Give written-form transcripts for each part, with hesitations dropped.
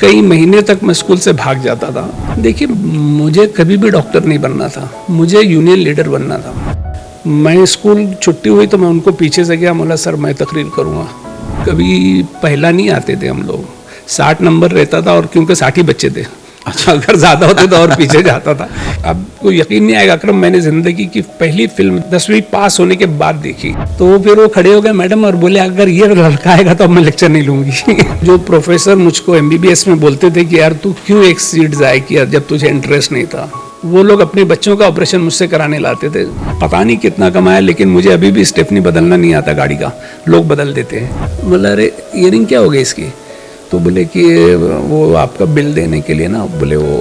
कई महीने तक मैं स्कूल से भाग जाता था। देखिए, मुझे कभी भी डॉक्टर नहीं बनना था, मुझे यूनियन लीडर बनना था। मैं स्कूल छुट्टी हुई तो मैं उनको पीछे से गया, बोला सर मैं तकरीर करूँगा। कभी पहला नहीं आते थे हम लोग, 60 नंबर रहता था, और क्योंकि 60 ही बच्चे थे, अगर ज़्यादा होते तो और पीछे जाता था। अब कोई यकीन नहीं आएगा अकरम, मैंने ज़िंदगी की पहली फिल्म 10वीं पास होने के बाद देखी। तो फिर वो खड़े हो गए मैडम और बोले अगर ये लड़का आएगा तो अब मैं लेक्चर नहीं लूँगी। जो प्रोफेसर मुझको MBBS में बोलते थे कि यार तू क्यों एक सीट ज़ाय किया जब तुझे इंटरेस्ट नहीं था, वो लोग अपने बच्चों का ऑपरेशन मुझसे कराने लाते थे। पता नहीं कितना कमाया, लेकिन मुझे अभी भी स्टेपनी बदलना नहीं आता गाड़ी का, लोग बदल देते हैं। बोला अरे ईयरिंग क्या हो गई इसकी? तो बोले कि वो आपका बिल देने के लिए ना, बोले वो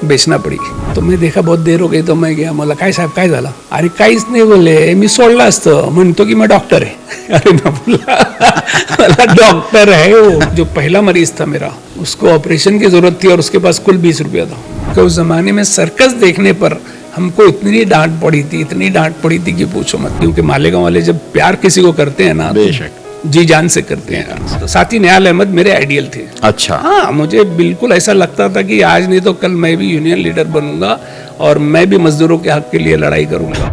बेचना पड़ी। तो मैं देखा बहुत देर हो गई, तो मैं गया, बोला काय साहेब काय झाला? अरे काहीच नाही बोले, मी सोडला असतं, म्हणतो की मैं डॉक्टर है। अरे मैं बोला डॉक्टर है वो। जो पहला मरीज था मेरा, उसको ऑपरेशन की जरूरत थी और उसके पास कुल 20 रुपया था। तो उस जमाने में सर्कस देखने पर हमको इतनी डांट पड़ी थी कि पूछो मत। क्योंकि मालेगांव वाले जब प्यार किसी को करते हैं ना, बेशक जी जान से करते हैं। तो साथी निहाल अहमद मेरे आइडियल थे। अच्छा। हाँ, मुझे बिल्कुल ऐसा लगता था कि आज नहीं तो कल मैं भी यूनियन लीडर बनूंगा और मैं भी मजदूरों के हक के लिए लड़ाई करूंगा।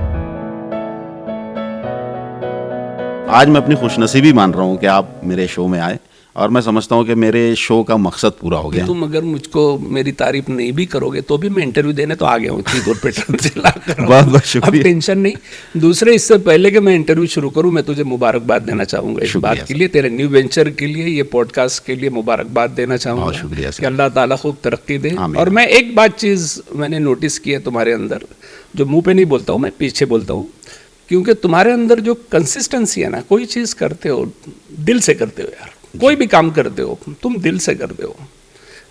आज मैं अपनी खुशनसीबी मान रहा हूँ कि आप मेरे शो में आए, और मैं समझता हूँ कि मेरे शो का मकसद पूरा हो गया। तुम अगर मुझको मेरी तारीफ नहीं भी करोगे तो भी मैं इंटरव्यू देने तो आ गया हूँ। बहुत बहुत शुक्रिया। अब टेंशन नहीं। दूसरे, इससे पहले कि मैं इंटरव्यू शुरू करूँ, मैं तुझे मुबारकबाद देना चाहूँगा इस बात के लिए, तेरे न्यू वेंचर के लिए, ये पॉडकास्ट के लिए मुबारकबाद देना चाहूँगा। शुक्रिया कि अल्लाह ताला खूब तरक्की दे। और मैं एक बात चीज़ मैंने नोटिस की है तुम्हारे अंदर, जो मुँह पे नहीं बोलता हूँ, मैं पीछे बोलता हूँ, क्योंकि तुम्हारे अंदर जो कंसिस्टेंसी है ना, कोई चीज़ करते हो दिल से करते हो यार, कोई भी काम करते हो तुम दिल से करते हो।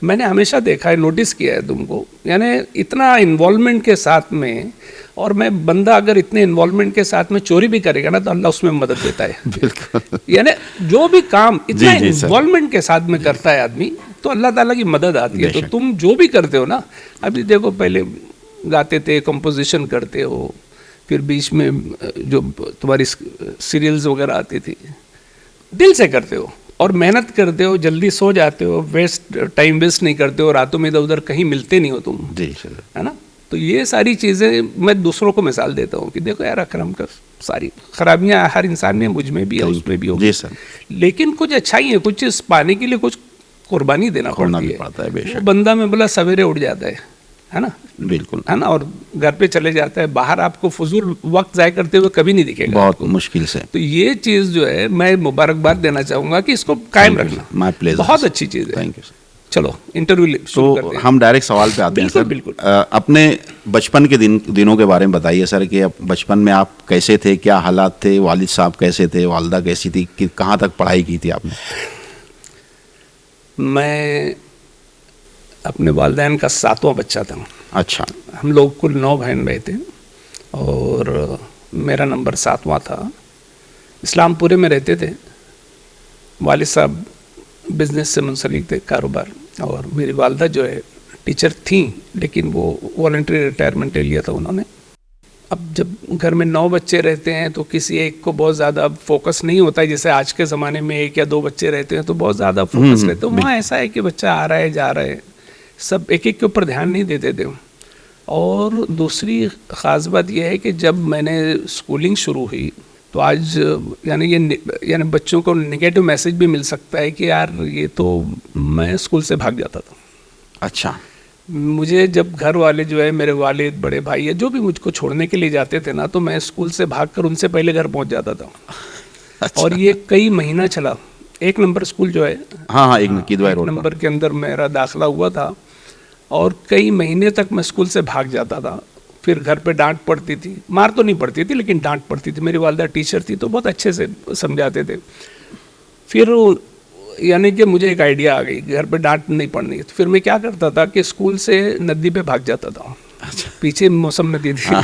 मैंने हमेशा देखा है, नोटिस किया है तुमको, यानी इतना इन्वॉल्वमेंट के साथ में। और मैं बंदा अगर इतने इन्वॉल्वमेंट के साथ में चोरी भी करेगा ना तो अल्लाह उसमें मदद देता है। बिल्कुल। यानी जो भी काम इतना इन्वॉल्वमेंट के साथ में करता है आदमी, तो अल्लाह ताला की मदद आती है। तो तुम जो भी करते हो ना, अभी देखो पहले गाते थे, कंपोजिशन करते हो, फिर बीच में जो तुम्हारी सीरियल्स वगैरह आती थी, दिल से करते हो और मेहनत करते हो, जल्दी सो जाते हो, टाइम वेस्ट नहीं करते हो, रातों में इधर उधर कहीं मिलते नहीं हो तुम, है ना। तो ये सारी चीज़ें मैं दूसरों को मिसाल देता हूँ कि देखो यार अकरम का सारी खराबियाँ हर इंसान में, मुझ में भी है, उसमें भी होगी, लेकिन कुछ अच्छाई है, कुछ चीज़ पाने के लिए कुछ कुर्बानी देना पड़ता है। बंदा में बोला सवेरे उठ जाता है ना, बिल्कुल, है ना, और घर पे चले जाता है, बाहर आपको फजूल वक्त ज़ाय करते हुए कभी नहीं दिखेगा, बहुत मुश्किल से। तो ये चीज़ जो है मैं मुबारकबाद देना चाहूँगा कि इसको कायम रखना, माय प्लेजर, बहुत अच्छी चीज़ है। Thank you sir. चलो इंटरव्यू शुरू करते हैं। हम डायरेक्ट सवाल पे आते हैं सर। बिल्कुल। अपने बचपन के दिनों के बारे में बताइए सर, कि बचपन में आप कैसे थे, क्या हालात थे, वालिद साहब कैसे थे, वालिदा कैसी थी, कि कहाँ तक पढ़ाई की थी आपने? मैं अपने वालिदैन का 7वां बच्चा था। अच्छा। हम लोग कुल 9 बहन भाई थे और मेरा नंबर 7वां था। इस्लामपुरे में रहते थे। वालिद साहब बिजनेस से मुंसलिक थे, कारोबार, और मेरी वालिदा जो है टीचर थी, लेकिन वो वॉलंटरी रिटायरमेंट ले लिया था उन्होंने। अब जब घर में 9 बच्चे रहते हैं तो किसी एक को बहुत ज़्यादा फोकस नहीं होता है, जैसे आज के ज़माने में 1 या 2 बच्चे रहते हैं तो बहुत ज़्यादा फोकस रहते हैं। वहाँ ऐसा है कि बच्चा आ रहा है जा रहा है, सब एक एक के ऊपर ध्यान नहीं देते थे। और दूसरी ख़ास बात यह है कि जब मैंने स्कूलिंग शुरू हुई तो आज यानी बच्चों को नेगेटिव मैसेज भी मिल सकता है कि यार ये तो मैं स्कूल से भाग जाता था। अच्छा। मुझे जब घर वाले जो है, मेरे वालिद, बड़े भाई है, जो भी मुझको छोड़ने के लिए जाते थे ना, तो मैं स्कूल से भागकर उनसे पहले घर पहुंच जाता था। अच्छा। और ये कई महीना चला। 1 नंबर स्कूल जो है, हाँ, 1 नंबर के अंदर मेरा दाखिला हुआ था और कई महीने तक मैं स्कूल से भाग जाता था। फिर घर पे डांट पड़ती थी, मार तो नहीं पड़ती थी लेकिन डांट पड़ती थी। मेरी वालिदा टीचर थी तो बहुत अच्छे से समझाते थे। फिर यानी कि मुझे एक आइडिया आ गई, घर पे डांट नहीं पड़नी। तो फिर मैं क्या करता था कि स्कूल से नदी पे भाग जाता था। अच्छा। पीछे मौसम नदी थी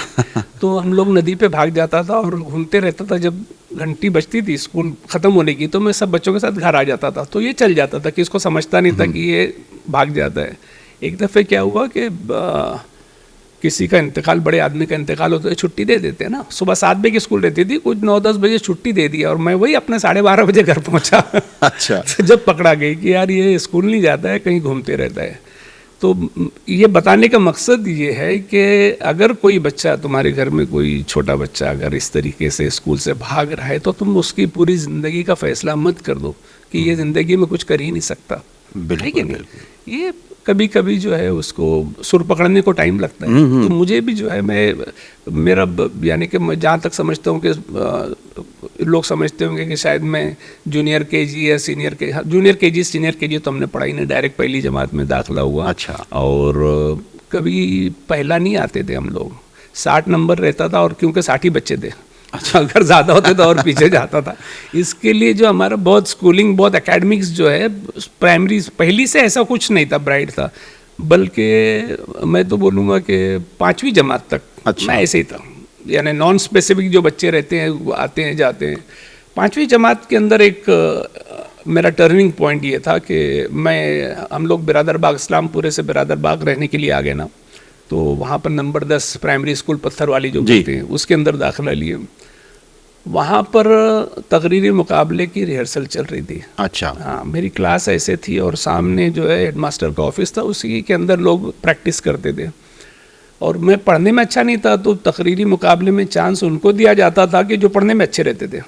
तो हम लोग नदी पे भाग जाता था और घूमते रहता था। जब घंटी बजती थी स्कूल ख़त्म होने की तो मैं सब बच्चों के साथ घर आ जाता था। तो ये चल जाता था कि इसको समझता नहीं था कि ये भाग जाता है। एक दफ़े क्या हुआ कि किसी का इंतकाल, बड़े आदमी का इंतकाल होता है, छुट्टी दे देते हैं ना। सुबह 7 बजे की स्कूल रहती थी, कुछ 9-10 बजे छुट्टी दे दी और मैं वही अपने 12:30 बजे घर पहुंचा। अच्छा। जब पकड़ा गई कि यार ये स्कूल नहीं जाता है, कहीं घूमते रहता है। तो ये बताने का मकसद ये है कि अगर कोई बच्चा, तुम्हारे घर में कोई छोटा बच्चा अगर इस तरीके से स्कूल से भाग रहा है, तो तुम उसकी पूरी ज़िंदगी का फैसला मत कर दो कि ये ज़िंदगी में कुछ कर ही नहीं सकता, है कि नहीं। ये कभी कभी जो है उसको सुर पकड़ने को टाइम लगता है। तो मुझे भी जो है, मेरा यानी कि मैं जहाँ तक समझता हूँ कि लोग समझते होंगे कि शायद मैं जूनियर केजी या सीनियर के, जूनियर केजी सीनियर केजी तो हमने पढ़ाई नहीं, डायरेक्ट पहली जमात में दाखिला हुआ। अच्छा। और कभी पहला नहीं आते थे हम लोग, 60 नंबर रहता था, और क्योंकि 60 ही बच्चे थे। अच्छा, अगर ज़्यादा होते तो और पीछे जाता था। इसके लिए जो हमारा बहुत स्कूलिंग, बहुत एकेडमिक्स जो है, प्राइमरी पहली से ऐसा कुछ नहीं था, ब्राइट था, बल्कि मैं तो बोलूँगा कि 5वीं जमात तक मैं ऐसे ही था। यानी नॉन स्पेसिफिक जो बच्चे रहते हैं वो आते हैं जाते हैं। 5वीं जमात के अंदर एक मेरा टर्निंग पॉइंट ये था कि हम लोग बिरादर बाग, इस्लामपुरे से बिरादर बाग रहने के लिए आ गए ना, तो वहाँ पर नंबर 10 प्राइमरी स्कूल पत्थर वाली जो बोलते हैं उसके अंदर दाखिला लिए। वहाँ पर तकरीरी मुकाबले की रिहर्सल चल रही थी। अच्छा। हाँ, मेरी क्लास ऐसे थी और सामने जो है हेडमास्टर का ऑफिस था, उसी के अंदर लोग प्रैक्टिस करते थे। और मैं पढ़ने में अच्छा नहीं था, तो तकरीरी मुकाबले में चांस उनको दिया जाता था कि जो पढ़ने में अच्छे रहते थे,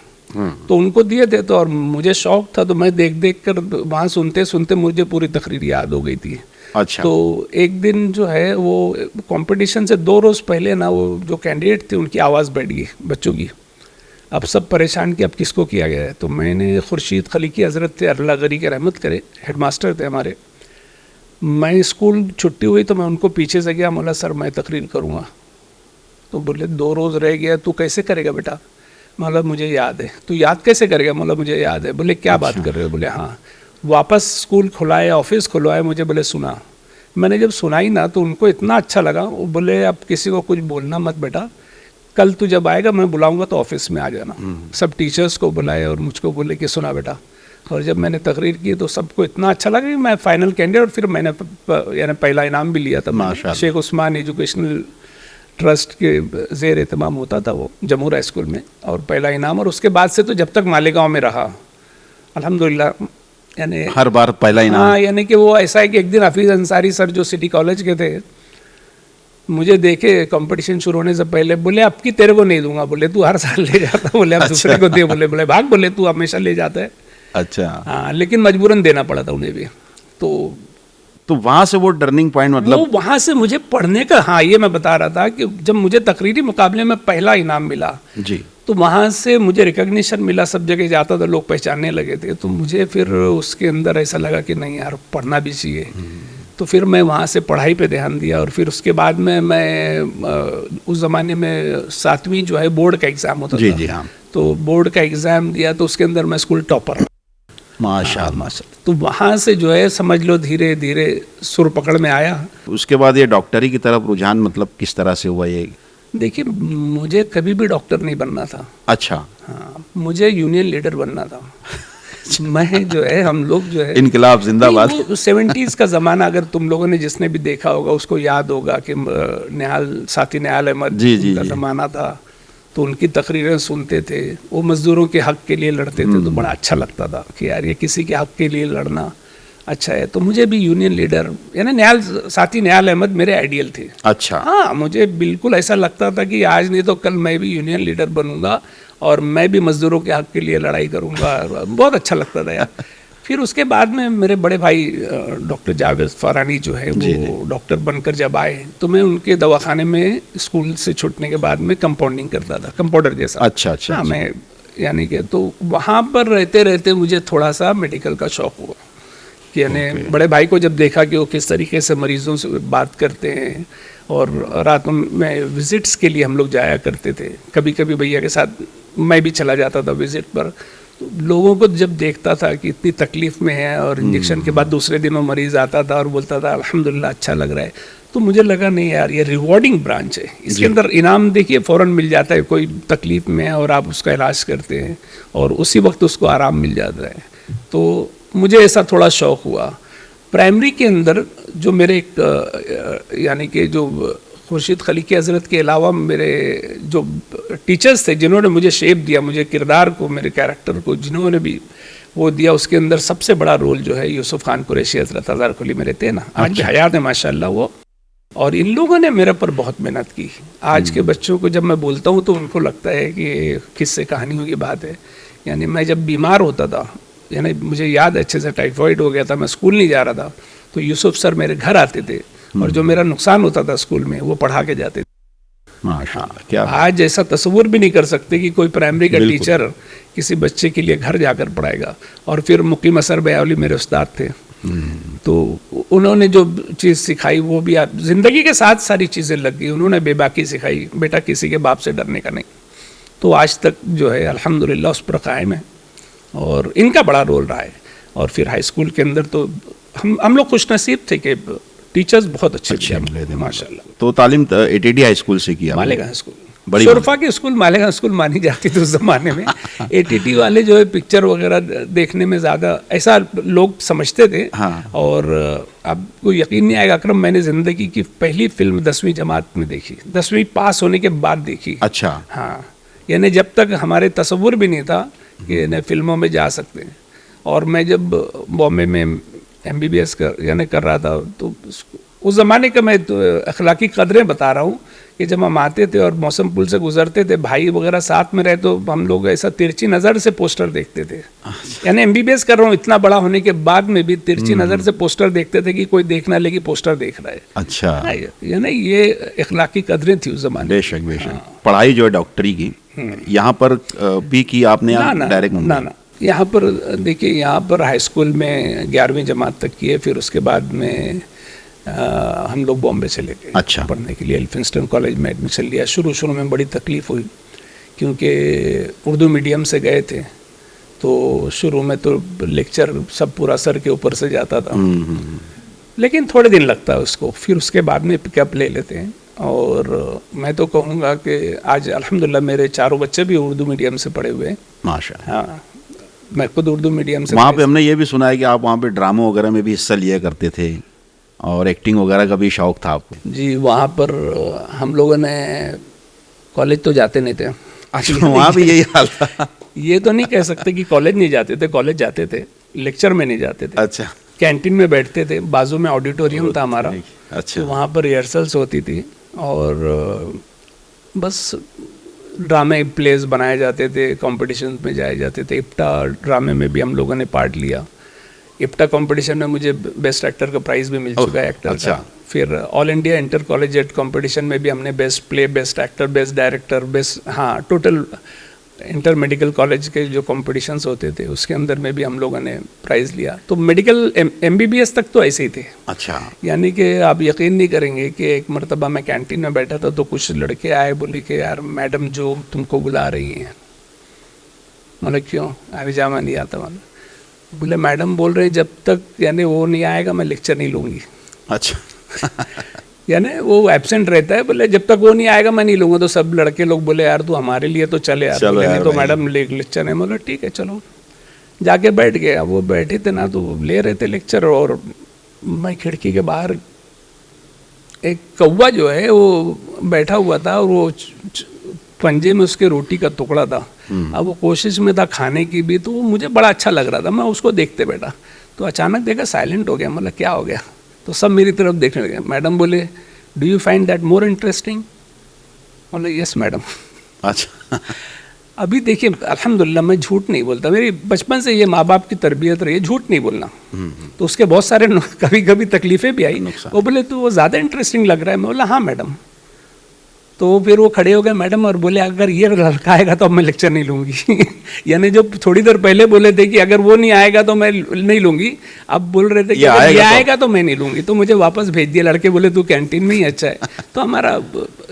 तो उनको दिए थे। तो और मुझे शौक था, तो मैं देख देख कर वहाँ सुनते सुनते मुझे पूरी तकरीर याद हो गई थी। अच्छा। तो एक दिन जो है वो कंपटीशन से 2 रोज़ पहले ना, वो जो कैंडिडेट थे उनकी आवाज़ बैठ गई बच्चों की। अब सब परेशान कि अब किसको किया गया है। तो मैंने खुर्शीद खलीकी हज़रत थे, अल्लाह गरी के रहमत करे, हेडमास्टर थे हमारे। मैं स्कूल छुट्टी हुई तो मैं उनको पीछे से गया, बोला सर मैं तकरीर करूँगा। तो बोले 2 रोज़ रह गया, तू कैसे करेगा बेटा? मतलब मुझे याद है। तू याद कैसे करेगा? मतलब मुझे याद है। बोले क्या बात कर रहे हो? बोले हाँ। वापस स्कूल खुलाए, ऑफिस खुलवाए, मुझे बोले सुना। मैंने जब सुनाई ना तो उनको इतना अच्छा लगा, वो बोले अब किसी को कुछ बोलना मत बेटा, कल तू जब आएगा मैं बुलाऊंगा तो ऑफिस में आ जाना। सब टीचर्स को बुलाए और मुझको बोले कि सुना बेटा। और जब मैंने तकरीर की तो सबको इतना अच्छा लगा कि मैं फाइनल कैंडिडेट, और फिर मैंने यानी पहला इनाम भी लिया था। शेख उस्मान एजुकेशनल ट्रस्ट के ज़ेर एहतमाम होता था वो जमूर हाई स्कूल में, और पहला इनाम। और उसके बाद से तो जब तक मालेगांव में रहा अल्हम्दुलिल्लाह, यानी हर बार पहला इनाम। हाँ, यानी कि वो ऐसा है कि एक दिन हफीज़ अंसारी सर जो सिटी कॉलेज के थे, मुझे देखे कंपटीशन शुरू होने से पहले, बोले अब की तेरे को नहीं दूंगा, बोले तू हर साल ले जाता, बोले अब दूसरे को दे, बोले भाग, बोले तू हमेशा ले जाता है। अच्छा। हाँ, लेकिन मजबूरन देना पड़ा था उन्हें भी। तो वहाँ से वो टर्निंग पॉइंट, मतलब वो वहाँ से मुझे पढ़ने का, हाँ ये मैं बता रहा था कि जब मुझे तकरीरी मुकाबले में पहला इनाम मिला जी, तो वहाँ से मुझे रिकग्निशन मिला, सब जगह जाता था, लोग पहचानने लगे थे। तो मुझे फिर उसके अंदर ऐसा लगा कि नहीं यार पढ़ना भी चाहिए। तो फिर मैं वहाँ से पढ़ाई पे ध्यान दिया। और फिर उसके बाद में मैं उस ज़माने में 7वीं जो है बोर्ड का एग्ज़ाम होता था। जी हाँ। तो बोर्ड का एग्ज़ाम दिया तो उसके अंदर मैं स्कूल टॉपर। माशाअल्लाह। तो वहाँ से जो है समझ लो धीरे धीरे सुर पकड़ में आया। उसके बाद ये डॉक्टरी की तरफ रुझान मतलब किस तरह से हुआ ये? देखिए, मुझे कभी भी डॉक्टर नहीं बनना था। अच्छा। हाँ, मुझे यूनियन लीडर बनना था। मैं जो है, हम लोग जो है, इनकलाब जिंदाबाद। 70s का ज़माना अगर तुम लोगों ने जिसने भी देखा होगा उसको याद होगा कि साथी निहाल अहमद का ज़माना था। तो उनकी तकरीरें सुनते थे, वो मज़दूरों के हक़ के लिए लड़ते थे, तो बड़ा अच्छा लगता था कि यार ये किसी के हक़ के लिए लड़ना अच्छा है। तो मुझे भी यूनियन लीडर, यानी साथी निहाल अहमद मेरे आइडियल थे। अच्छा। हाँ, मुझे बिल्कुल ऐसा लगता था कि आज नहीं तो कल मैं भी यूनियन लीडर बनूंगा और मैं भी मज़दूरों के हक़ के लिए लड़ाई करूंगा। बहुत अच्छा लगता था यार। फिर उसके बाद में मेरे बड़े भाई डॉक्टर जावेद फरानी जो है वो डॉक्टर बनकर जब आए तो मैं उनके दवाखाने में स्कूल से छूटने के बाद में कंपाउंडिंग करता था, कंपाउंडर जैसा। अच्छा अच्छा। हाँ, मैं यानी कि तो वहाँ पर रहते रहते मुझे थोड़ा सा मेडिकल का शौक़ हुआ कि यानी बड़े भाई को जब देखा कि वो किस तरीके से मरीज़ों से बात करते हैं, और रातों में विज़िट्स के लिए हम लोग जाया करते थे, कभी कभी भैया के साथ मैं भी चला जाता था विज़िट पर। तो लोगों को जब देखता था कि इतनी तकलीफ़ में है और इंजेक्शन के बाद दूसरे दिन वो मरीज़ आता था और बोलता था अल्हम्दुलिल्लाह अच्छा लग रहा है, तो मुझे लगा नहीं यार ये रिवॉर्डिंग ब्रांच है, इसके अंदर इनाम देखिए फ़ौरन मिल जाता है। कोई तकलीफ़ में है और आप उसका इलाज करते हैं और उसी वक्त उसको आराम मिल जाता है। तो मुझे ऐसा थोड़ा शौक़ हुआ। प्राइमरी के अंदर जो मेरे एक यानी कि जो खुर्शीद खलीकी हज़रत के अलावा मेरे जो टीचर्स थे जिन्होंने मुझे शेप दिया, मुझे किरदार को, मेरे कैरेक्टर को जिन्होंने भी वो दिया, उसके अंदर सबसे बड़ा रोल जो है यूसुफ खान कुरैशी हज़रत हज़ार कुली मेरे थे ना, आज भी हयात है माशाल्लाह वो। और इन लोगों ने मेरे पर बहुत मेहनत की। आज के बच्चों को जब मैं बोलता हूँ तो उनको लगता है कि किससे कहानियों की बात है। यानी मैं जब बीमार होता था, यानी मुझे याद है अच्छे से, टाइफाइड हो गया था, मैं स्कूल नहीं जा रहा था, तो यूसुफ सर मेरे घर आते थे और जो मेरा नुकसान होता था स्कूल में वो पढ़ा के जाते थे। माशाल्लाह, क्या आज ऐसा तस्वुर भी नहीं कर सकते कि कोई प्राइमरी का टीचर किसी बच्चे के लिए घर जाकर पढ़ाएगा। और फिर मुकीम असर बयावली मेरे उस्ताद थे, तो उन्होंने जो चीज़ सिखाई वो भी आप ज़िंदगी के साथ सारी चीज़ें लग गई। उन्होंने बेबाकी सिखाई, बेटा किसी के बाप से डरने का नहीं। तो आज तक जो है अल्हम्दुलिल्लाह उस पर कायम है और इनका बड़ा रोल रहा है। और फिर हाई स्कूल के अंदर तो हम लोग खुशनसीब थे कि टीचर्स बहुत अच्छे थे माशाल्लाह। तो तालीम एटीडी हाई स्कूल से किया? मालेगांव स्कूल, शोरफा के स्कूल मालेगांव स्कूल मानी जाती थी उस ज़माने में। एटीटी वाले जो है पिक्चर वगैरह देखने में ज़्यादा ऐसा लोग समझते थे। हाँ। और आपको यकीन नहीं आएगा अकरम, मैंने ज़िंदगी की पहली फिल्म 10वीं जमात में देखी, 10वीं पास होने के बाद देखी। अच्छा। हाँ, यानी जब तक हमारे तसव्वुर भी नहीं था कि न फिल्मों में जा सकते हैं। और मैं जब बॉम्बे में MBBS यानी कर रहा था, तो उस ज़माने का मैं तो अखलाकी कदरें बता रहा हूँ कि जब हम आते थे और मौसम पुल से गुजरते थे, भाई वगैरह साथ में रहे, तो हम लोग ऐसा तिरछी नज़र से पोस्टर देखते थे। यानी MBBS कर रहा हूँ, इतना बड़ा होने के बाद में भी तिरछी नज़र से पोस्टर देखते थे कि कोई देख ना ले कि पोस्टर देख रहा है। अच्छा, यानी ये अखलाकी कदरें थी उस ज़माने। बेशक बेशक। पढ़ाई जो है डॉक्टरी की यहाँ पर भी की आपने? डायरेक्ट ना, यहाँ पर देखिए, यहाँ पर हाई स्कूल में 11वीं जमात तक की है, फिर उसके बाद में हम लोग बॉम्बे चले गए। अच्छा। पढ़ने के लिए एल्फिंस्टन कॉलेज में एडमिशन लिया। शुरू में बड़ी तकलीफ़ हुई क्योंकि उर्दू मीडियम से गए थे, तो शुरू में तो लेक्चर सब पूरा सर के ऊपर से जाता था, लेकिन थोड़े दिन लगता है उसको, फिर उसके बाद में पिकअप ले लेते हैं। और मैं तो कहूँगा कि आज अल्हम्दुलिल्लाह मेरे चारों बच्चे भी उर्दू मीडियम से पढ़े हुए हैं माशाल्लाह। हाँ, मैं खुद उर्दू मीडियम से। वहाँ पे हमने ये भी सुना है कि आप वहाँ पे ड्रामों वगैरह में भी हिस्सा लिया करते थे और एक्टिंग वगैरह का भी शौक था आपको? जी, वहाँ पर हम लोगों ने, कॉलेज तो जाते नहीं थे। अच्छा, वहाँ भी यही हाल था? ये तो नहीं कह सकते कि कॉलेज नहीं जाते थे, कॉलेज जाते थे, लेक्चर में नहीं जाते थे। अच्छा। कैंटीन में बैठते थे, बाजू में ऑडिटोरियम था हमारा। अच्छा। तो वहाँ पर रिहर्सल्स होती थी और बस ड्रामे प्लेस बनाए जाते थे, कॉम्पिटिशन में जाए जाते थे। इप्टा ड्रामे में भी हम लोगों ने पार्ट लिया। इप्टा कंपटीशन में मुझे बेस्ट एक्टर का प्राइज़ भी मिल चुका है, एक्टर अच्छा। का। फिर all India inter collegiate competition में भी हमने best play, best actor, best director, best, हाँ, टोटल इंटर मेडिकल कॉलेज के जो कॉम्पिटिशन्स होते थे उसके अंदर में भी हम लोगों ने प्राइज़ लिया। तो मेडिकल MBBS तक तो ऐसे ही थे। अच्छा। यानी कि आप यकीन नहीं करेंगे कि एक मरतबा मैं कैंटीन में बैठा था तो कुछ लड़के आए, बोले कि यार मैडम जो तुमको बुला रही हैं। मतलब क्यों? अभी जामा नहीं आता। मतलब बोले मैडम बोल रहे हैं जब तक यानी वो नहीं आएगा मैं लेक्चर नहीं लूँगी। अच्छा। यानी वो एब्सेंट रहता है, बोले जब तक वो नहीं आएगा मैं नहीं लूँगा। तो सब लड़के लोग बोले यार तू हमारे लिए तो चले यार, बोले नहीं तो मैडम लेक्चर नहीं। बोला ठीक है चलो, जाके बैठ गए। अब वो बैठे थे ना तो ले रहे थे लेक्चर, और मैं खिड़की के बाहर, एक कौवा जो है वो बैठा हुआ था और वो पंजे में उसके रोटी का टुकड़ा था। अब वो कोशिश में था खाने की भी, तो वो मुझे बड़ा अच्छा लग रहा था, मैं उसको देखते बैठा। तो अचानक देखा साइलेंट हो गया। मतलब क्या हो गया? तो सब मेरी तरफ देखने लगे। मैडम बोले do you find that more interesting? बोले यस मैडम। अच्छा। अभी देखिए अल्हम्दुलिल्लाह मैं झूठ नहीं बोलता, मेरी बचपन से ये माँ बाप की तरबियत रही है झूठ नहीं बोलना। तो उसके बहुत सारे कभी कभी तकलीफ़ें भी आई। वो बोले तो वो ज़्यादा इंटरेस्टिंग लग रहा है। मैं बोला हाँ मैडम। तो फिर वो खड़े हो गए मैडम और बोले अगर ये लड़का आएगा तो अब मैं लेक्चर नहीं लूँगी। यानी जो थोड़ी देर पहले बोले थे कि अगर वो नहीं आएगा तो मैं नहीं लूँगी, अब बोल रहे थे कि अगर ये आएगा तो मैं नहीं लूँगी। तो मुझे वापस भेज दिया। लड़के बोले तू कैंटीन में ही अच्छा है। तो हमारा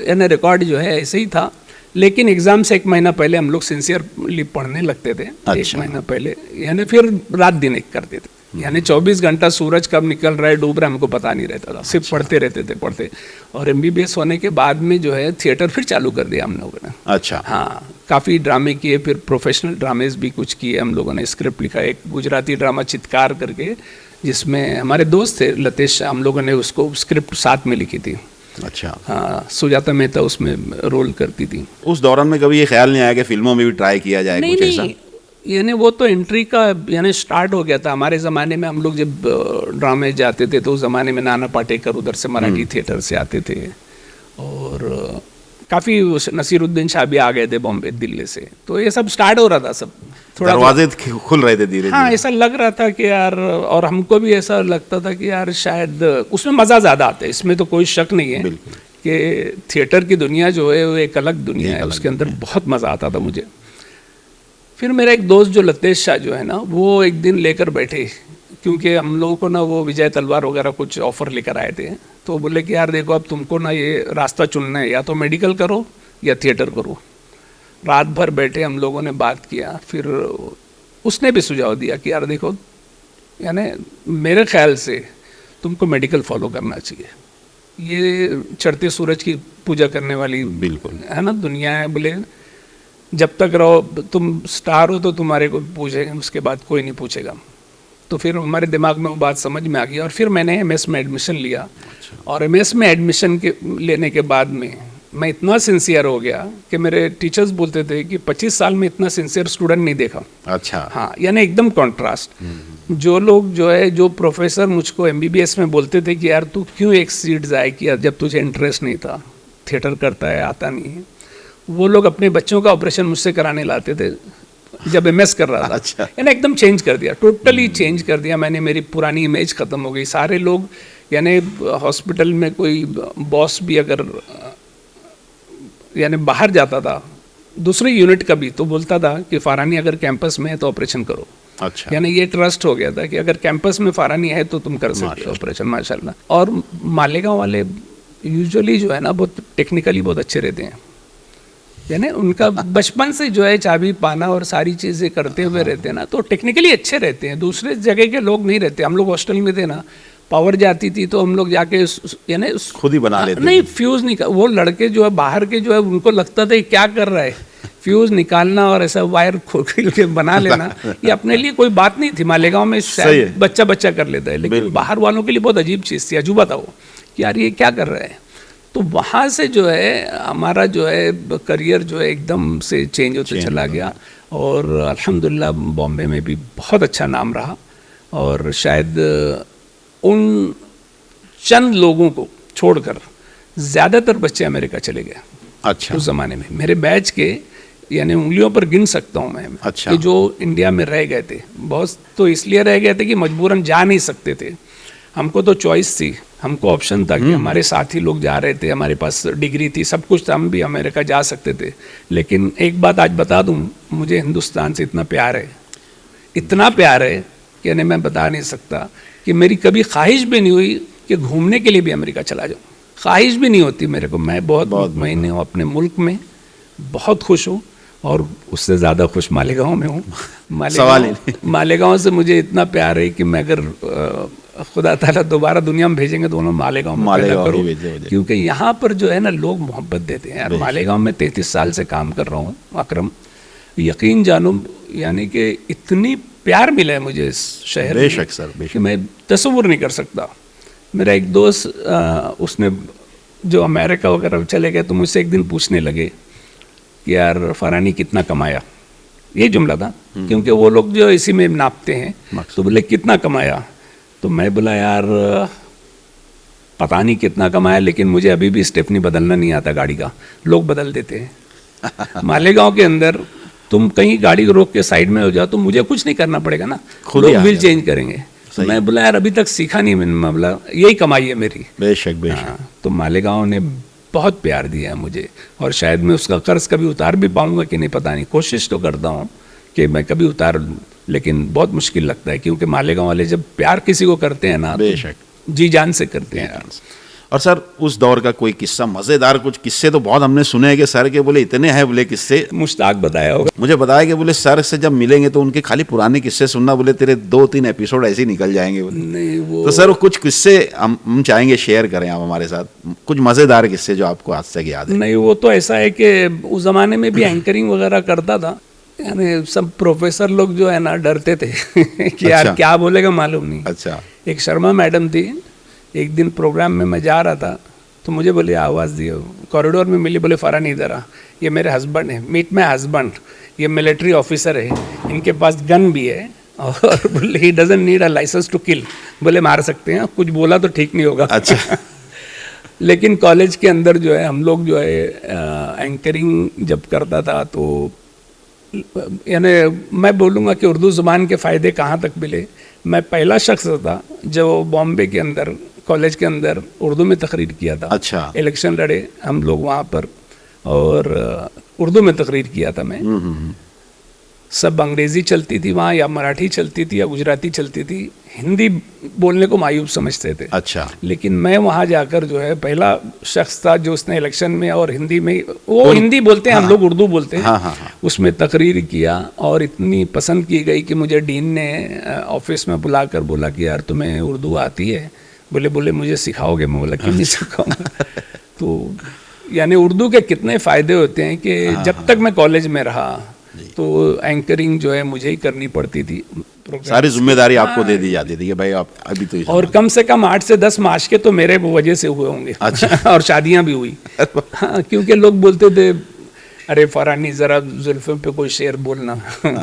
यानी रिकॉर्ड जो है ऐसे ही था। लेकिन एग्ज़ाम से 1 महीना पहले हम लोग सिंसियरली पढ़ने लगते थे। अच्छा। 1 महीना पहले, यानी फिर रात दिन एक करते थे। यानी 24 घंटा सूरज कब निकल रहा है डूब रहा है हमको पता नहीं रहता था, सिर्फ पढ़ते रहते थे पढ़ते। और MBBS होने के बाद में जो है थिएटर फिर चालू कर दिया हम लोगों ने। अच्छा। हाँ, काफ़ी ड्रामे किए, फिर प्रोफेशनल ड्रामेज भी कुछ किए हम लोगों ने। स्क्रिप्ट लिखा, एक गुजराती ड्रामा चित्कार करके, जिसमें हमारे दोस्त थे लतेश, हम लोगों ने उसको स्क्रिप्ट साथ में लिखी थी। अच्छा। हाँ, सुजाता मेहता उसमें रोल करती थी। उस दौरान में कभी ये ख्याल नहीं आया कि फिल्मों में भी ट्राई किया जाए नहीं कुछ ऐसा? नहीं, यानी वो तो एंट्री का यानी स्टार्ट हो गया था हमारे ज़माने में। हम लोग जब ड्रामे जाते थे तो उस ज़माने में नाना पाटेकर उधर से मराठी थिएटर से आते थे, और काफ़ी नसीरुद्दीन शाह भी आ गए थे बॉम्बे दिल्ली से, तो ये सब स्टार्ट हो रहा था, सब थोड़ा दरवाजे खुल रहे थे धीरे हाँ धीरे। ऐसा लग रहा था कि यार, और हमको भी ऐसा लगता था कि यार शायद उसमें मज़ा ज़्यादा आता है, इसमें तो कोई शक नहीं है बिल्कुल। कि थिएटर की दुनिया जो है वो एक अलग दुनिया है, उसके अंदर बहुत मज़ा आता था मुझे। फिर मेरा एक दोस्त जो लतेश शाह जो है ना, वो एक दिन लेकर बैठे, क्योंकि हम लोगों को ना वो विजय तलवार वगैरह कुछ ऑफ़र लेकर आए थे, तो बोले कि यार देखो अब तुमको ना ये रास्ता चुनना है, या तो मेडिकल करो या थिएटर करो। रात भर बैठे हम लोगों ने बात किया, फिर उसने भी सुझाव दिया कि यार देखो, यानी मेरे ख्याल से तुमको मेडिकल फॉलो करना चाहिए, ये चढ़ते सूरज की पूजा करने वाली बिल्कुल है ना दुनिया है, बोले जब तक रहो तुम स्टार हो तो तुम्हारे को पूछेगा, उसके बाद कोई नहीं पूछेगा। तो फिर हमारे दिमाग में वो बात समझ में आ गई, और फिर मैंने एमएस में एडमिशन लिया। अच्छा। और एमएस में एडमिशन के लेने के बाद में मैं इतना सिंसियर हो गया कि मेरे टीचर्स बोलते थे कि 25 साल में इतना सिंसियर स्टूडेंट नहीं देखा। अच्छा। हाँ, यानी एकदम कॉन्ट्रास्ट। जो लोग जो है, जो प्रोफेसर मुझको एमबीबीएस में बोलते थे कि यार तू क्यों एक सीट ज़ाय किया जब तुझे इंटरेस्ट नहीं था, थिएटर करता है आता नहीं है, वो लोग अपने बच्चों का ऑपरेशन मुझसे कराने लाते थे जब एमएस कर रहा था। अच्छा। यानी एकदम चेंज कर दिया, टोटली चेंज कर दिया मैंने, मेरी पुरानी इमेज ख़त्म हो गई। सारे लोग, यानी हॉस्पिटल में कोई बॉस भी अगर यानी बाहर जाता था दूसरी यूनिट का भी, तो बोलता था कि फारानी अगर कैंपस में है तो ऑपरेशन करो। अच्छा। यानी ये ट्रस्ट हो गया था कि अगर कैंपस में फारानी है तो तुम कर सकते हो ऑपरेशन, माशाल्लाह। और मालेगांव वाले यूजुअली जो है ना बहुत टेक्निकली बहुत अच्छे रहते हैं, यानी उनका बचपन से जो है चाबी पाना और सारी चीज़ें करते हुए रहते हैं ना, तो टेक्निकली अच्छे रहते हैं। दूसरे जगह के लोग नहीं रहते। हम लोग हॉस्टल में थे ना, पावर जाती थी तो हम लोग जाके यानी खुद ही बना लेते नहीं, फ्यूज़ नहीं, वो लड़के जो है बाहर के जो है उनको लगता था ये क्या कर रहा है, फ्यूज़ निकालना और ऐसा वायर खोल के बना लेना, ये अपने लिए कोई बात नहीं थी। मालेगांव में शायद बच्चा बच्चा कर लेता है, लेकिन बाहर वालों के लिए बहुत अजीब चीज़ थी, अजूबा था वो कि यार ये क्या कर रहा है। तो वहाँ से जो है हमारा जो है करियर जो है एकदम से चेंज होते चला गया, और अल्हम्दुलिल्लाह बॉम्बे में भी बहुत अच्छा नाम रहा। और शायद उन चंद लोगों को छोड़कर ज़्यादातर बच्चे अमेरिका चले गए। अच्छा। उस ज़माने में मेरे बैच के यानी उंगलियों पर गिन सकता हूँ मैं। अच्छा। कि जो इंडिया में रह गए थे, बहुत तो इसलिए रह गए थे कि मजबूरन जा नहीं सकते थे। हमको तो चॉइस थी, हमको ऑप्शन था कि हमारे साथी लोग जा रहे थे, हमारे पास डिग्री थी, सब कुछ था, हम भी अमेरिका जा सकते थे। लेकिन एक बात आज बता दूं, मुझे हिंदुस्तान से इतना प्यार है, इतना प्यार है कि यानी मैं बता नहीं सकता, कि मेरी कभी ख्वाहिश भी नहीं हुई कि घूमने के लिए भी अमेरिका चला जाऊँ। ख्वाहिश भी नहीं होती मेरे को। मैं बहुत मुतमईन हूँ अपने मुल्क में, बहुत खुश हूँ, और उससे ज़्यादा खुश मालेगांव में हूँ। मालेगांव से मुझे इतना प्यार है कि मैं अगर खुदा ताला दोबारा दुनिया में भेजेंगे तो मालेगांव में पैदा करूँ, क्योंकि यहाँ पर जो है ना लोग मोहब्बत देते हैं यार। मालेगांव में 33 साल से काम कर रहा हूँ अकरम, यकीन जानो यानी कि इतनी प्यार मिला है मुझे इस शहर में कि मैं तस्वुर नहीं कर सकता। मेरा एक दोस्त उसने जो अमेरिका वगैरह चले गए, तो मुझसे एक दिन पूछने लगे कि यार फरानी कितना कमाया, ये जुमला था, क्योंकि वो लोग जो इसी में नापते हैं। तो बोले कितना कमाया, तो मैं बोला यार पता नहीं कितना कमाया, लेकिन मुझे अभी भी स्टेपनी बदलना नहीं आता गाड़ी का, लोग बदल देते हैं। मालेगांव के अंदर तुम कहीं गाड़ी रोक के साइड में हो जाओ तो मुझे कुछ नहीं करना पड़ेगा ना, लोग व्हील चेंज करेंगे। तो मैं बोला यार अभी तक सीखा नहीं मैंने, मैं बोला यही कमाई है मेरी। बेशक बेशक। तो मालेगांव ने बहुत प्यार दिया है मुझे, और शायद मैं उसका कर्ज कभी उतार भी पाऊंगा कि नहीं पता नहीं, कोशिश तो करता हूँ कि मैं कभी उतार लूँ, लेकिन बहुत मुश्किल लगता है, क्योंकि मालेगांव वाले जब प्यार किसी को करते हैं ना, बेशक जी जान से करते हैं। और सर उस दौर का कोई किस्सा, मज़ेदार कुछ किस्से तो बहुत हमने सुने हैं कि सर के बोले इतने हैं बोले किस्से। मुश्ताक बताया होगा, मुझे बताया कि बोले सर से जब मिलेंगे तो उनके खाली पुराने किस्से सुनना, बोले तेरे 2-3 एपिसोड ऐसे ही निकल जाएंगे बोले। नहीं वो तो सर कुछ किस्से हम चाहेंगे शेयर करें आप हमारे साथ, कुछ मज़ेदार किस्से जो आपको आज तक याद है। नहीं वो तो ऐसा है कि उस ज़माने में भी एंकरिंग वगैरह करता था, यानी सब प्रोफेसर लोग जो है ना डरते थे कि यार क्या बोलेगा मालूम नहीं। अच्छा। एक शर्मा मैडम थी, एक दिन प्रोग्राम में मैं जा रहा था तो मुझे बोले आवाज़ दिए, कॉरिडोर में मिली, बोले फरहान इधर आ, ये मेरे हस्बैंड है, मीट माई हस्बैंड, ये मिलिट्री ऑफिसर है, इनके पास गन भी है और बोले he doesn't need a licence to kill, बोले मार सकते हैं, कुछ बोला तो ठीक नहीं होगा। अच्छा। लेकिन कॉलेज के अंदर जो है हम लोग जो है एंकरिंग जब करता था तो यानी मैं बोलूँगा कि उर्दू ज़ुबान के फ़ायदे कहाँ तक मिले। मैं पहला शख्स था जो बॉम्बे के अंदर कॉलेज के अंदर उर्दू में तकरीर किया था। अच्छा। इलेक्शन लड़े हम लोग वहाँ पर और उर्दू में तकरीर किया था मैं। सब अंग्रेज़ी चलती थी वहाँ, या मराठी चलती थी या गुजराती चलती थी, हिंदी बोलने को मायूब समझते थे। अच्छा। लेकिन मैं वहाँ जाकर जो है पहला शख्स था जो उसने इलेक्शन में और हिंदी में, वो हिंदी बोलते हैं, हम लोग उर्दू बोलते हैं, हाँ। उसमें तकरीर किया और इतनी पसंद की गई कि मुझे डीन ने ऑफिस में बुलाकर बोला कि यार तुम्हें उर्दू आती है? बोले मुझे सिखाओगे? मैं बोला क्यों नहीं सिखाऊंगा। तो यानी उर्दू के कितने फ़ायदे होते हैं कि जब तक मैं कॉलेज में रहा तो एंकरिंग जो है मुझे ही करनी पड़ती थी, सारी जिम्मेदारी आपको दे दी जाती थी कि भाई आप अभी तो, और कम से कम 8 से 10 माशके तो मेरे वजह से हुए होंगे। अच्छा। और शादियां भी हुई। हाँ, क्योंकि लोग बोलते थे अरे फरहानी ज़रा जुल्फ़ों पे कोई शेर बोलना।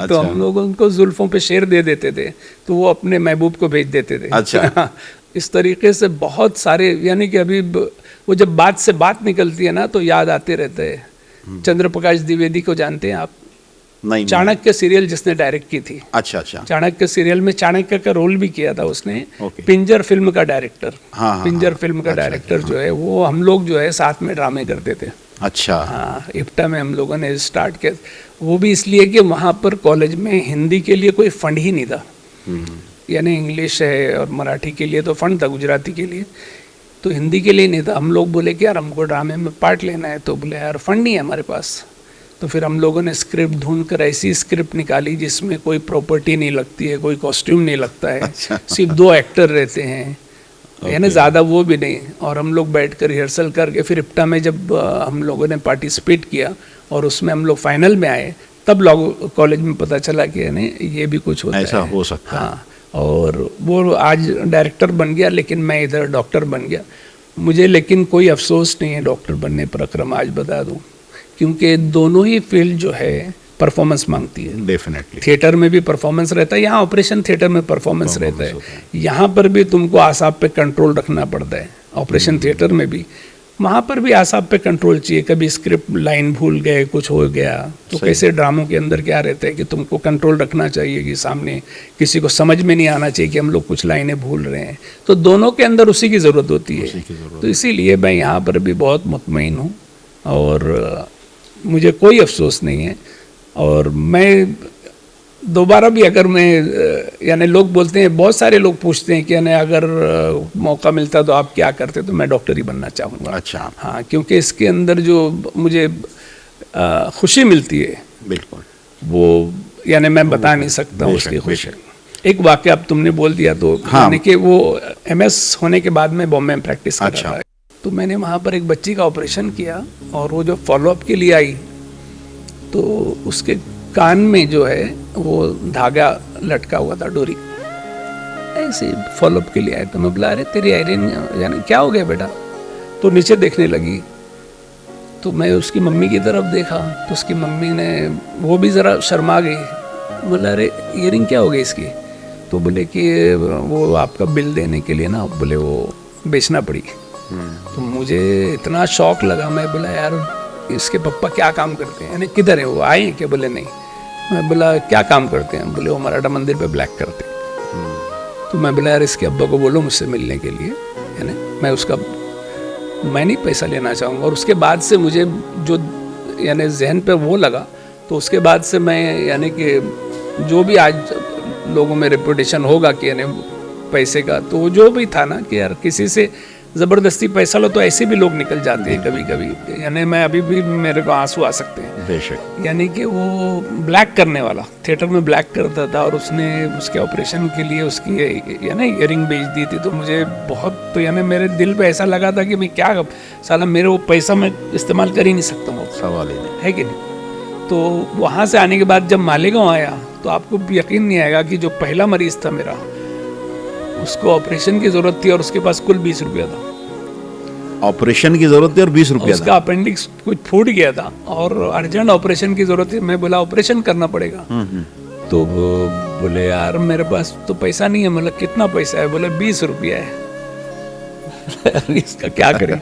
तो हम लोग उनको जुल्फ़ों पे शेर दे देते थे तो वो अपने महबूब को भेज देते थे। अच्छा। इस तरीके से बहुत सारे, यानी कि अभी वो जब बात से बात निकलती है ना तो याद आते रहते हैं। चंद्र प्रकाश द्विवेदी को जानते हैं आप? नहीं। चाणक्य सीरियल जिसने डायरेक्ट की थी। अच्छा। चाणक्य सीरियल में चाणक्य का रोल भी किया था उसने। पिंजर फिल्म का डायरेक्टर। हाँ, पिंजर फिल्म का डायरेक्टर जो है वो हम लोग जो है साथ में ड्रामे करते थे। अच्छा। हाँ, इप्टा में हम लोगों ने स्टार्ट किया। वो भी इसलिए कि वहाँ पर कॉलेज में हिंदी के लिए कोई फंड ही नहीं था, यानी इंग्लिश है और मराठी के लिए तो फंड था, गुजराती के लिए तो हिंदी के लिए नहीं था। हम लोग बोले कि यार हमको ड्रामे में पार्ट लेना है, तो बोले यार फंड नहीं है हमारे पास। तो फिर हम लोगों ने स्क्रिप्ट ढूंढ कर ऐसी स्क्रिप्ट निकाली जिसमें कोई प्रॉपर्टी नहीं लगती है, कोई कॉस्ट्यूम नहीं लगता है। अच्छा। सिर्फ 2 एक्टर रहते हैं, यानी ज़्यादा वो भी नहीं। और हम लोग बैठ कर रिहर्सल करके फिर इप्टा में जब हम लोगों ने पार्टिसिपेट किया और उसमें हम लोग फाइनल में आए, तब लोग कॉलेज में पता चला कि यानी ये भी कुछ होता है, ऐसा हो सकता है। हाँ, और वो आज डायरेक्टर बन गया, लेकिन मैं इधर डॉक्टर बन गया। मुझे लेकिन कोई अफसोस नहीं है डॉक्टर बनने पर, अकरम आज बता दूँ, क्योंकि दोनों ही फील्ड जो है परफॉर्मेंस मांगती है। डेफिनेटली। थिएटर में भी परफॉर्मेंस रहता है, यहाँ ऑपरेशन थिएटर में परफॉर्मेंस रहता है, यहाँ पर भी तुमको आसाब पे कंट्रोल रखना पड़ता है। ऑपरेशन थिएटर में भी, वहाँ पर भी आसाब पे कंट्रोल चाहिए। कभी स्क्रिप्ट लाइन भूल गए, कुछ हो गया तो कैसे ड्रामों के अंदर क्या रहता है कि तुमको कंट्रोल रखना चाहिए कि सामने किसी को समझ में नहीं आना चाहिए कि हम लोग कुछ लाइनें भूल रहे हैं। तो दोनों के अंदर उसी की ज़रूरत होती है। तो इसीलिए मैं यहाँ पर भी बहुत मुतमईन हूँ और मुझे कोई अफसोस नहीं है। और मैं दोबारा भी अगर मैं, यानी लोग बोलते हैं, बहुत सारे लोग पूछते हैं कि यानी अगर मौका मिलता तो आप क्या करते, तो मैं डॉक्टर ही बनना चाहूँगा। अच्छा। हाँ, क्योंकि इसके अंदर जो मुझे खुशी मिलती है, बिल्कुल, वो यानी मैं बता नहीं सकता हूँ उसकी खुशी। एक वाक़या अब तुमने बोल दिया तो, यानी कि वो MS होने के बाद मैं बॉम्बे में प्रैक्टिस कर रहा था, तो मैंने वहाँ पर एक बच्ची का ऑपरेशन किया और वो जो फॉलोअप के लिए आई तो उसके कान में जो है वो धागा लटका हुआ था, डोरी, ऐसे फॉलोअप के लिए आए। तो मैं बोला अरे तेरी आयरन यानी क्या हो गया बेटा? तो नीचे देखने लगी तो मैं उसकी मम्मी की तरफ देखा तो उसकी मम्मी ने, वो भी ज़रा शर्मा गई। बोला अरे ईयरिंग क्या हो गई इसकी? तो बोले कि वो आपका बिल देने के लिए ना, बोले वो बेचना पड़ी। तो मुझे इतना शौक लगा, मैं बोला यार इसके पापा क्या काम करते हैं, यानी किधर है वो, आए हैं क्या? बोले नहीं। मैं बोला क्या काम करते हैं? बोले वो मराठा मंदिर पे ब्लैक करते हैं। तो मैं बोला यार इसके अब्बा को बोलो मुझसे मिलने के लिए, यानी मैं नहीं पैसा लेना चाहूँगा। और उसके बाद से मुझे जो यानी जहन पे वो लगा, तो उसके बाद से मैं यानी कि जो भी आज लोगों में रेपुटेशन होगा कि यानी पैसे का, तो जो भी था ना कि यार किसी से ज़बरदस्ती पैसा लो तो ऐसे भी लोग निकल जाते हैं कभी कभी, यानी मैं अभी भी मेरे को आंसू आ सकते हैं बेशक। यानी कि वो ब्लैक करने वाला थिएटर में ब्लैक करता था और उसने उसके ऑपरेशन के लिए उसकी यानी ईयरिंग बेच दी थी। तो मुझे बहुत, तो यानी मेरे दिल पे ऐसा लगा था कि मैं क्या साला मेरे वो पैसा मैं इस्तेमाल कर ही नहीं सकता हूँ, सवाल ही नहीं है कि नहीं। तो वहाँ से आने के बाद जब मालेगांव आया तो आपको यकीन नहीं आएगा कि जो पहला मरीज़ था मेरा, उसको ऑपरेशन की ज़रूरत थी और उसके पास कुल 20 रुपया था। ऑपरेशन की जरूरत थी और 20 रुपया उसका अपेंडिक्स कुछ फूट गया था और अर्जेंट ऑपरेशन की जरूरत थी। मैं बोला ऑपरेशन करना पड़ेगा। तो वो बोले यार मेरे पास तो पैसा नहीं है। मतलब कितना पैसा है? बोले 20 रुपया है। इसका क्या करें?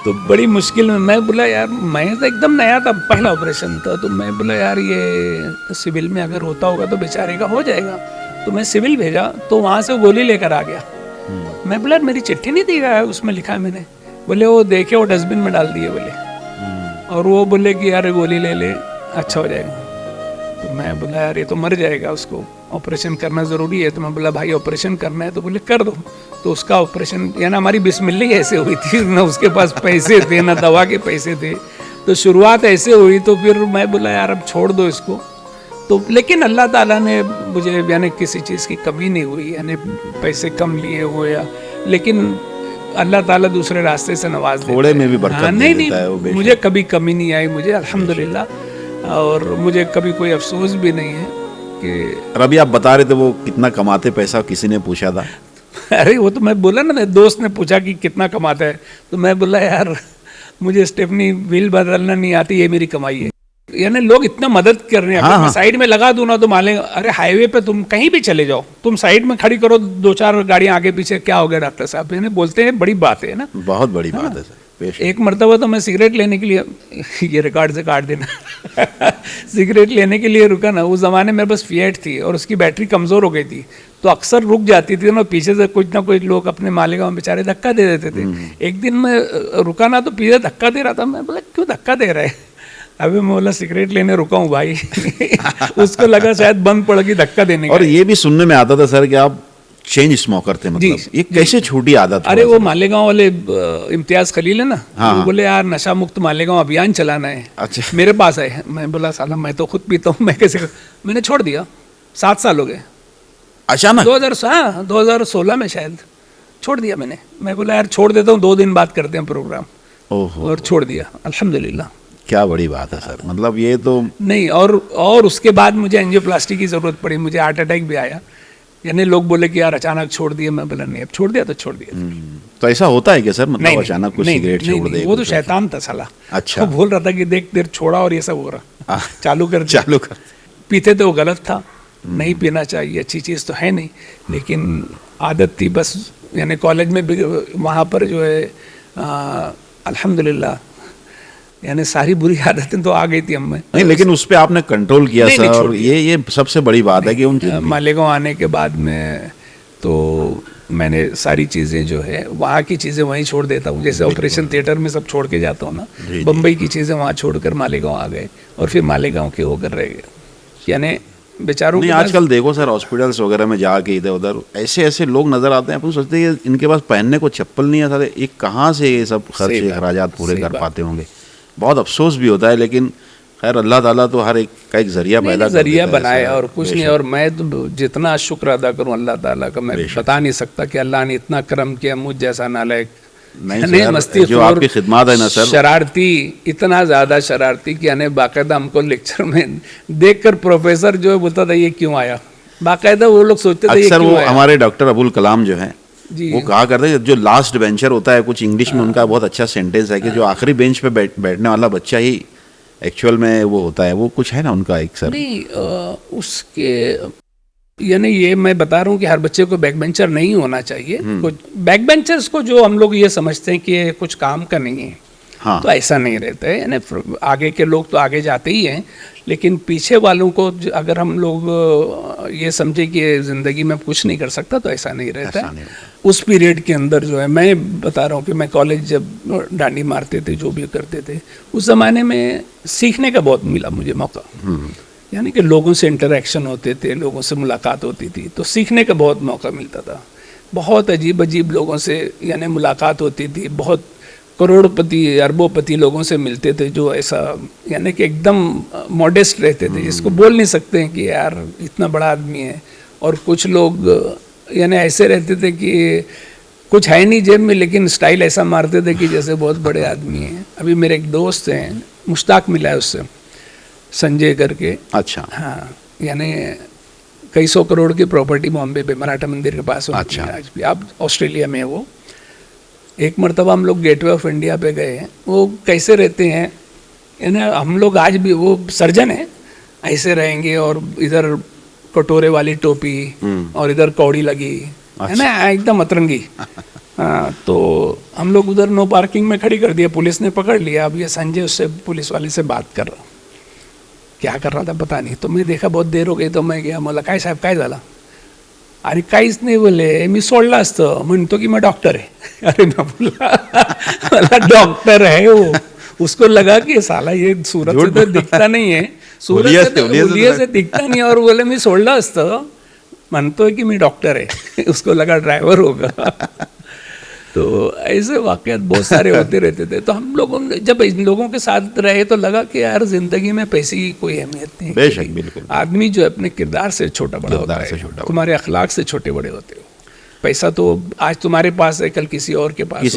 तो बड़ी मुश्किल में मैं बोला यार, मैं तो एकदम नया था, पहला ऑपरेशन था। तो मैं बोला यार ये सिविल में अगर होता होगा तो बेचारे का हो जाएगा। तो मैं सिविल भेजा, तो वहाँ से गोली लेकर आ गया। मैं बोला मेरी चिट्ठी नहीं दी गया, उसमें लिखा है मैंने। बोले वो देखे, वो डस्टबिन में डाल दिए बोले। और वो बोले कि यार गोली ले ले, अच्छा हो जाएगा। तो मैं बोला यार ये तो मर जाएगा, उसको ऑपरेशन करना ज़रूरी है। तो मैं बोला भाई ऑपरेशन करना है? तो बोले कर दो। तो उसका ऑपरेशन, यानी हमारी बिस्मिल्लाह ऐसे हुई थी ना, उसके पास पैसे थे ना दवा के पैसे थे। तो शुरुआत ऐसे हुई। तो फिर मैं बोला यार अब छोड़ दो इसको। तो लेकिन अल्लाह ताला ने मुझे, यानी किसी चीज़ की कमी नहीं हुई, यानी पैसे कम लिए हुए या, लेकिन अल्लाह ताला दूसरे रास्ते से नवाज देता है। थोड़े में भी बरकत नहीं देता है वो नहीं, मुझे कभी कमी नहीं आई, मुझे अल्हम्दुलिल्लाह। और मुझे कभी कोई अफसोस भी नहीं है कि। और अभी आप बता रहे थे वो कितना कमाते पैसा, किसी ने पूछा था? अरे वो तो मैं बोला ना, दोस्त ने पूछा कि कितना कमाता है। तो मैं बोला यार मुझे स्टेफनी व्हील बदलना नहीं आती, ये मेरी कमाई है। यानी लोग इतना मदद कर रहे हैं। अगर मैं साइड में लगा दूं ना तो मान लें, अरे हाईवे पे तुम कहीं भी चले जाओ, तुम साइड में खड़ी करो, 2-4 गाड़ियां आगे पीछे, क्या हो गया डॉक्टर साहब? यानी बोलते हैं बड़ी बात है ना, बहुत बड़ी बात है सर। एक मरतबा तो मैं सिगरेट लेने के लिए, ये रिकॉर्ड से काट देना सिगरेट लेने के लिए रुका ना। उस ज़माने में मेरे पास फिएट थी और उसकी बैटरी कमज़ोर हो गई थी, तो अक्सर रुक जाती थी ना, पीछे से कुछ ना कुछ लोग अपने मालिकाओं बेचारे धक्का दे देते थे। एक दिन मैं रुका ना तो पीछे धक्का दे रहा था। मैं बोला क्यों धक्का दे रहा है? अभी मैं बोला सिगरेट लेने रुका हूँ भाई उसको लगा शायद बंद पड़ गई धक्का देने का। और ये भी सुनने में आता था सर कि आप चेंज स्मोकर थे, मतलब ये कैसे छूटी आदत? अरे वो मालेगांव वाले इम्तियाज खलील है ना, वो बोले यार नशा मुक्त मालेगांव अभियान चलाना है। अच्छा। मेरे पास आए। मैं बोला साला मैं तो खुद पीता हूँ, मैं कैसे मैंने छोड़ दिया। 7 साल हो गए अचानक। 2016 में शायद छोड़ दिया मैंने। मैं बोला यार छोड़ देता हूँ, 2 दिन बाद करते हैं प्रोग्राम। और छोड़ दिया अल्हम्दुलिल्लाह। क्या बड़ी बात है सर, मतलब ये तो नहीं। और उसके बाद मुझे एंजियोप्लास्टी की ज़रूरत पड़ी, मुझे हार्ट अटैक भी आया। यानी लोग बोले कि यार अचानक छोड़ दिया। मैं बोला नहीं, अब छोड़ दिया तो छोड़ दिया। तो ऐसा होता है क्या सर, मतलब नहीं, अचानक कुछ नहीं, सिगरेट नहीं, छोड़ दे? वो तो शैतान था साला। अच्छा। वो बोल रहा था कि देख देर छोड़ा और ये सब हो रहा, चालू कर। पीते तो वो गलत था, नहीं पीना चाहिए, अच्छी चीज़ तो है नहीं, लेकिन आदत थी बस। यानी कॉलेज में भी वहाँ पर जो है अल्हम्दुलिल्लाह, यानी सारी बुरी आदतें तो आ गई थी हमें। नहीं, लेकिन उस पर आपने कंट्रोल किया सर, और ये सबसे बड़ी बात है कि उन मालेगांव आने के बाद में तो मैंने सारी चीज़ें जो है वहाँ की चीज़ें वहीं छोड़ देता हूँ। जैसे ऑपरेशन थिएटर में सब छोड़ के जाता हूँ ना, बम्बई की चीज़ें वहाँ छोड़कर मालेगांव आ गए और फिर मालेगांव के होकर रह गए। यानी बेचारों नहीं, आजकल देखो सर हॉस्पिटल्स वगैरह में जाके इधर उधर ऐसे ऐसे लोग नजर आते हैं, अपन सोचते हैं कि इनके पास पहनने को चप्पल नहीं है सर, ये कहाँ से ये सब खर्चे अखराजात पूरे कर पाते होंगे। बहुत अफसोस भी होता है, लेकिन खैर अल्लाह ताला तो हर एक का एक जरिया बनाया और कुछ नहीं। और मैं तो जितना शुक्र अदा करूं अल्लाह ताला का, मैं बता नहीं सकता कि अल्लाह ने इतना करम किया मुझ जैसा नालायक नहीं मस्ती जो आपकी खिदमत है ना सर, शरारती, इतना ज़्यादा शरारती कि यानी बाकायदा हमको लेक्चर में देखकर प्रोफेसर जो है बोलता था ये क्यों आया, बाकायदा वो लोग सोचते थे अक्सर वो हमारे डॉक्टर अबुल कलाम जो है जी, वो कहा करते हैं जो लास्ट बेंचर होता है, कुछ इंग्लिश में उनका बहुत अच्छा सेंटेंस है कि जो आखिरी बेंच पे बैठने वाला बच्चा ही एक्चुअल में वो होता है। वो कुछ है ना उनका एक सर? नहीं उसके यानी ये मैं बता रहा हूँ कि हर बच्चे को बैक बेंचर नहीं होना चाहिए। कुछ बैक बेंचर्स को जो हम लोग ये समझते हैं कि ये कुछ काम का नहीं है, हाँ। तो ऐसा नहीं रहता है। यानी आगे के लोग तो आगे जाते ही हैं, लेकिन पीछे वालों को अगर हम लोग ये समझे कि ज़िंदगी में कुछ नहीं कर सकता तो ऐसा नहीं रहता है। उस पीरियड के अंदर जो है, मैं बता रहा हूँ कि मैं कॉलेज जब डांडी मारते थे, जो भी करते थे, उस ज़माने में सीखने का बहुत मिला मुझे मौका। यानी कि लोगों से इंटरेक्शन होते थे, लोगों से मुलाकात होती थी, तो सीखने का बहुत मौका मिलता था। बहुत अजीब अजीब लोगों से यानी मुलाकात होती थी, बहुत करोड़पति अरबोपति लोगों से मिलते थे जो ऐसा यानी कि एकदम मॉडेस्ट रहते थे, जिसको बोल नहीं सकते हैं कि यार इतना बड़ा आदमी है। और कुछ लोग यानी ऐसे रहते थे कि कुछ है नहीं जेब में, लेकिन स्टाइल ऐसा मारते थे कि जैसे बहुत बड़े आदमी हैं। अभी मेरे एक दोस्त हैं, मुश्ताक मिला है उससे, संजय करके। अच्छा। हाँ, यानी कई 100 करोड़ की प्रॉपर्टी बॉम्बे पे मराठा मंदिर के पास होती है आज भी। आप ऑस्ट्रेलिया में वो एक मरतबा हम लोग गेटवे ऑफ इंडिया पे गए, वो कैसे रहते हैं ना, हम लोग आज भी, वो सर्जन है, ऐसे रहेंगे और इधर कटोरे वाली टोपी और इधर कौड़ी लगी है ना, एकदम अतरंगी। हाँ, तो हम लोग उधर नो पार्किंग में खड़ी कर दिया, पुलिस ने पकड़ लिया। अब ये संजय उससे पुलिस वाले से बात कर रहा, क्या कर रहा था पता नहीं, तो मैं देखा बहुत देर हो गई, तो मैं गया, मला काय साहेब काय झाला, अरे काहीच नाही बोले, मी सोडला असतं, म्हणतो की मैं डॉक्टर है। अरे मैं बोला डॉक्टर है वो, उसको लगा कि साला ये सूरत से तो दिखता नहीं है, सूरत से दिखता नहीं, और बोले मी सोडलं असतं, म्हणतोय कि मैं डॉक्टर है। उसको लगा ड्राइवर होगा। तो ऐसे वाकयात बहुत सारे होते रहते थे। तो हम लोगों ने जब इन लोगों के साथ रहे तो लगा कि यार जिंदगी में पैसे की कोई अहमियत नहीं। बेशक, बिल्कुल। आदमी जो अपने किरदार से छोटा बड़ा होता है, तुम्हारे अखलाक से छोटे बड़े होते हो। पैसा तो आज तुम्हारे पास है, कल किसी और के पास,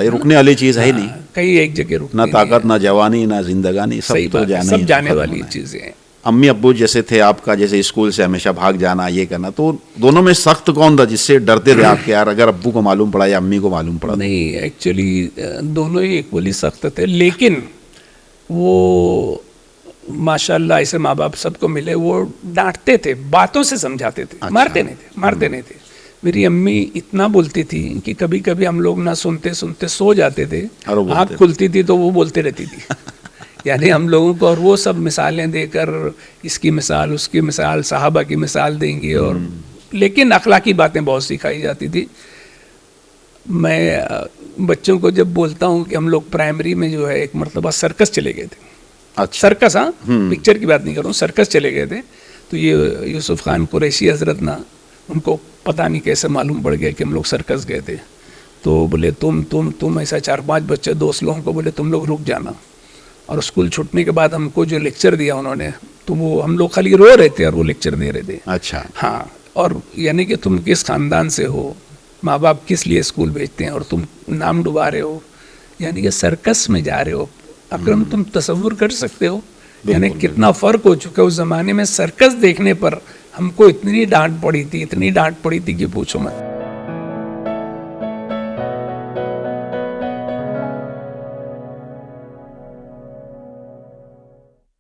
रुकने वाली चीज है ही नहीं, कहीं एक जगह रुकती, ना ताकत, ना जवानी, ना जिंदगानी, सब जाने वाली चीजें हैं। अम्मी अब्बू जैसे थे आपका, जैसे स्कूल से हमेशा भाग जाना, ये करना, तो दोनों में सख्त कौन था जिससे डरते थे आपके, यार अगर अब्बू को मालूम पड़ा या अम्मी को मालूम पड़ा? नहीं, एक्चुअली दोनों ही इक्वली सख्त थे, लेकिन वो माशाल्लाह ऐसे माँ बाप सबको मिले, वो डांटते थे, बातों से समझाते थे। अच्छा। मारते नहीं थे। मेरी अम्मी इतना बोलती थी कि कभी कभी हम लोग ना सुनते सुनते सो जाते थे, आँख खुलती थी तो वो बोलते रहती थी। यानी हम लोगों को, और वो सब मिसालें देकर, इसकी मिसाल, उसकी मिसाल, सहाबा की मिसाल देंगी, और लेकिन अखलाकी बातें बहुत सिखाई जाती थी। मैं बच्चों को जब बोलता हूँ कि हम लोग प्राइमरी में जो है एक मरतबा सर्कस चले गए थे। अच्छा। सर्कस, हाँ, पिक्चर की बात नहीं कर रहा हूँ, सर्कस चले गए थे। तो ये यूसुफ खान कुरैशी हजरत ना, उनको पता नहीं कैसे मालूम पड़ गया कि हम लोग सर्कस गए थे। तो बोले तुम ऐसा 4-5 बच्चे दोस्त लोगों को बोले तुम लोग रुक जाना, और स्कूल छूटने के बाद हमको जो लेक्चर दिया उन्होंने, तो वो हम लोग खाली रो रहे थे और वो लेक्चर दे रहे थे। अच्छा। हाँ, और यानी कि तुम किस खानदान से हो, माँ बाप किस लिए स्कूल भेजते हैं, और तुम नाम डुबा रहे हो, यानी कि सर्कस में जा रहे हो। अकरम, तुम तसव्वुर कर सकते हो यानी कितना फ़र्क हो चुका है। उस ज़माने में सर्कस देखने पर हमको इतनी डांट पड़ी थी कि पूछो मत।